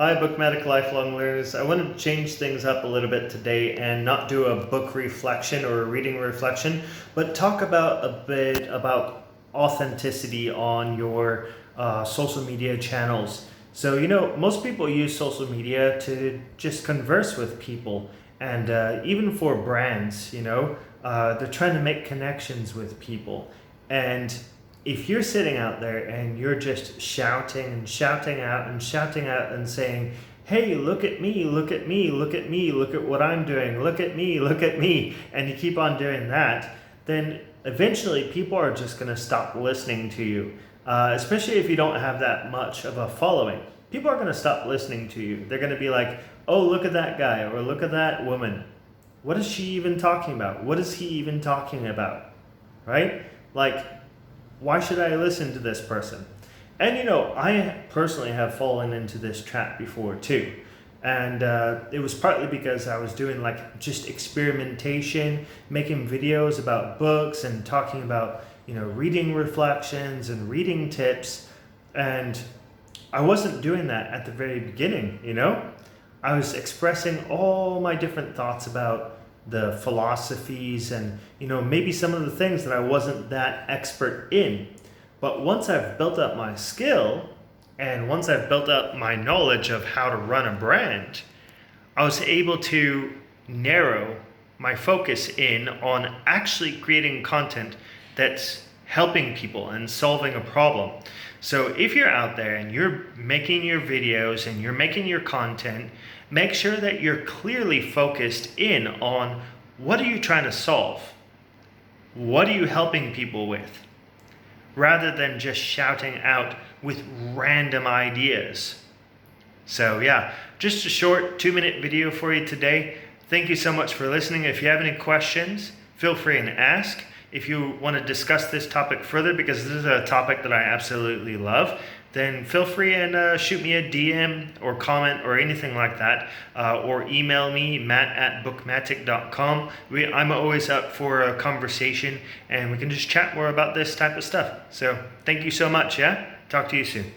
Hi, Bookmatic Lifelong Learners. I want to change things up a little bit today and not do a book reflection or a reading reflection, but talk about a bit about authenticity on your social media channels. So, most people use social media to just converse with people, and even for brands, they're trying to make connections with people. And if you're sitting out there and you're just shouting and shouting out and shouting out and saying, hey, look at me, look at me, look at me, look at what I'm doing, look at me, and you keep on doing that, then eventually people are just going to stop listening to you, especially if you don't have that much of a following. People are going to stop listening to you. They're going to be like, oh, look at that guy or look at that woman. What is she even talking about? What is he even talking about? Right? Like, why should I listen to this person? And I personally have fallen into this trap before too. And it was partly because I was doing just experimentation, making videos about books and talking about, reading reflections and reading tips. And I wasn't doing that at the very beginning, I was expressing all my different thoughts about the philosophies and maybe some of the things that I wasn't that expert in. But once I've built up my skill and once I've built up my knowledge of how to run a brand, I was able to narrow my focus in on actually creating content that's helping people and solving a problem. So if you're out there and you're making your videos and you're making your content, make sure that you're clearly focused in on what are you trying to solve? What are you helping people with? Rather than just shouting out with random ideas. So yeah, just a short 2-minute video for you today. Thank you so much for listening. If you have any questions, feel free and ask. If you want to discuss this topic further, because this is a topic that I absolutely love, then feel free and shoot me a DM or comment or anything like that, or email me, matt@bookmatic.com. I'm always up for a conversation, and we can just chat more about this type of stuff. So thank you so much, yeah? Talk to you soon.